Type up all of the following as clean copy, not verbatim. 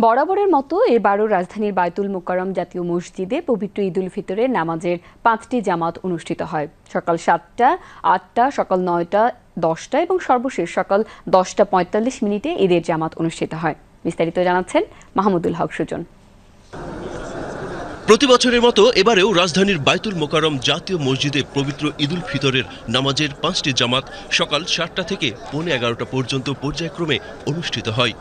বরাবরের মতো এবারও রাজধানীর বায়তুল মোকাররম জাতীয় মসজিদে পবিত্র ঈদুল ফিতরের নামাজের 5টি জামাত অনুষ্ঠিত হয়। সকাল 7টা, 8টা, সকাল 9টা, 10টা এবং সর্বশেষ সকাল 10টা 45 ঈদের জামাত অনুষ্ঠিত হয়। বিস্তারিত জানাচ্ছেন মাহমুদুল হক সুজন। প্রতি বছরের মতো এবারেও রাজধানীর বায়তুল মোকাররম জাতীয় মসজিদে পবিত্র ঈদুল ফিতরের নামাজের 5টি জামাত সকাল 7টা থেকে পৌনে 11টা পর্যন্ত পর্যায়ক্রমে অনুষ্ঠিত হয়।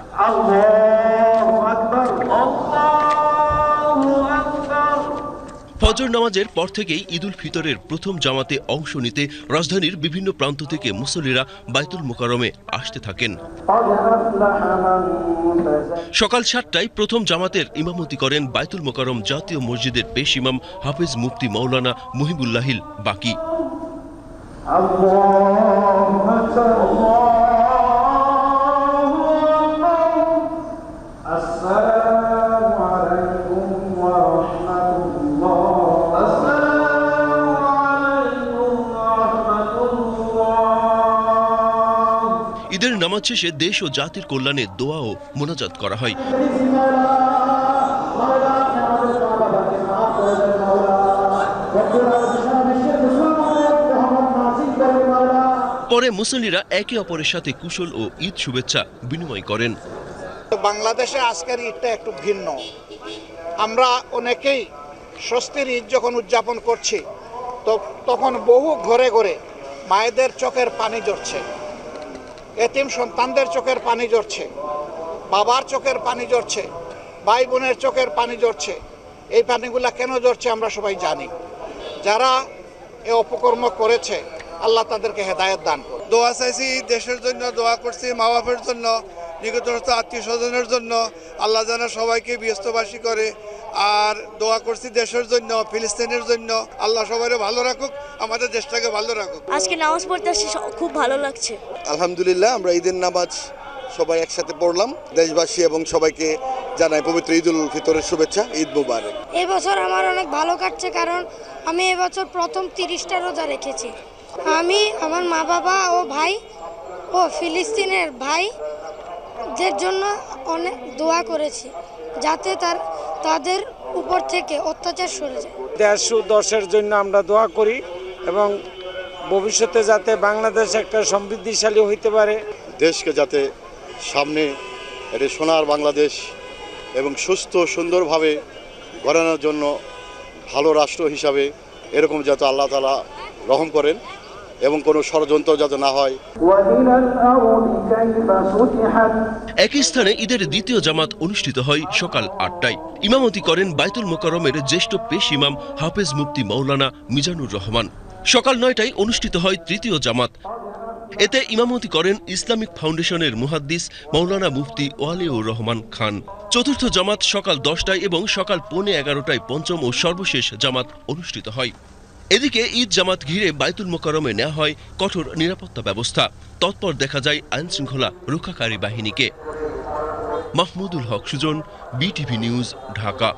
ফজর নামাজের পর থেকেই ঈদুল ফিতরের প্রথম জামাতে অংশ নিতে রাজধানীর বিভিন্ন প্রান্ত থেকে মুসল্লিরা বায়তুল মোকাররমে আসতে থাকেন। সকাল 7টায় প্রথম জামাতের ইমামতি করেন বায়তুল মোকাররম জাতীয় মসজিদের পেশ ইমাম হাফেজ মুফতি মাওলানা মুহিবুল্লাহিল বাকি। ঈদের নামাজ শেষে দেশ ও জাতির কল্যাণে দোয়া ও মোনাজাত করা হয়। পরে মুসল্লিরা একে অপরের সাথে কুশল ও ঈদ শুভেচ্ছা বিনিময় করেন। বাংলাদেশে আজকের ঈদটা একটু ভিন্ন। আমরা অনেকেই স্বস্তির ঈদ যখন উদযাপন করছি তখন বহু ঘরে ঘরে মায়েদের চোখের পানি ঝরছে, এতিম সন্তানদের চোখের পানি ঝরছে, বাবার চোখের পানি ঝরছে, ভাই বোনের চোখের পানি ঝরছে। এই পানিগুলা কেন ঝরছে আমরা সবাই জানি। যারা এ অপকর্ম করেছে আল্লাহ তাদেরকে হেদায়েত দান করে। দোয়া চাইছি, দেশের জন্য দোয়া করছি, মা বাপের জন্য, নিকটস্থ আত্মীয় স্বজনের জন্য আল্লাহ যেন সবাইকে ব্যস্তবাসী করে। আর দোয়া করছি দেশের জন্য, ফিলিস্তিনের জন্য, আল্লাহ সবাইকে ভালো রাখুক, আমাদের দেশটাকে ভালো রাখুক। আজকে নামাজ পড়তে আসছি, খুব ভালো লাগছে। আলহামদুলিল্লাহ, আমরা ঈদের নামাজ সবাই একসাথে পড়লাম। দেশবাসী এবং সবাইকে জানাই পবিত্র ঈদুল ফিতরের শুভেচ্ছা, ঈদ মুবারক। এই বছর আমার অনেক ভালো কাটছে, কারণ আমি এবছর প্রথম 30টা রোজা রেখেছি। আমি আমার মা বাবা ও ভাই ও ফিলিস্তিনের ভাইদের জন্য অনেক দোয়া করেছি, যাতে তাদের উপর থেকে অত্যাচার সরে যায়। দেশ ও দশের জন্য আমরা দোয়া করি এবং ভবিষ্যতে যাতে বাংলাদেশ একটা সমৃদ্ধিশালী হইতে পারে, দেশকে যাতে সামনে এটা সোনার বাংলাদেশ এবং সুস্থ সুন্দরভাবে গড়ানোর জন্য ভালো রাষ্ট্র হিসাবে এরকম যাতে আল্লাহ তাআলা রহম করেন এবং কোনো ষড়যন্ত্র যাতে না হয়। একই স্থানে ঈদের দ্বিতীয় জামাত অনুষ্ঠিত হয় সকাল 8টায়। ইমামতি করেন বায়তুল মোকাররমের জ্যেষ্ঠ পেশ ইমাম হাফেজ মুফতি মাওলানা মিজানুর রহমান। সকাল 9টায় অনুষ্ঠিত হয় তৃতীয় জামাত। এতে ইমামতি করেন ইসলামিক ফাউন্ডেশনের মুহাদ্দিস মাওলানা মুফতি ওয়ালিউর রহমান খান। চতুর্থ জামাত সকাল 10টায় এবং সকাল পৌনে 11টায় পঞ্চম ও সর্বশেষ জামাত অনুষ্ঠিত হয়। এদিকে ঈদ জামাত ঘিরে বায়তুল মোকাররমে নেওয়া হয় কঠোর নিরাপত্তা ব্যবস্থা। তৎপর দেখা যায় আইন শৃঙ্খলা রক্ষাকারী বাহিনীকে। Mahmudul Haque Sujan, BTV news, Dhaka.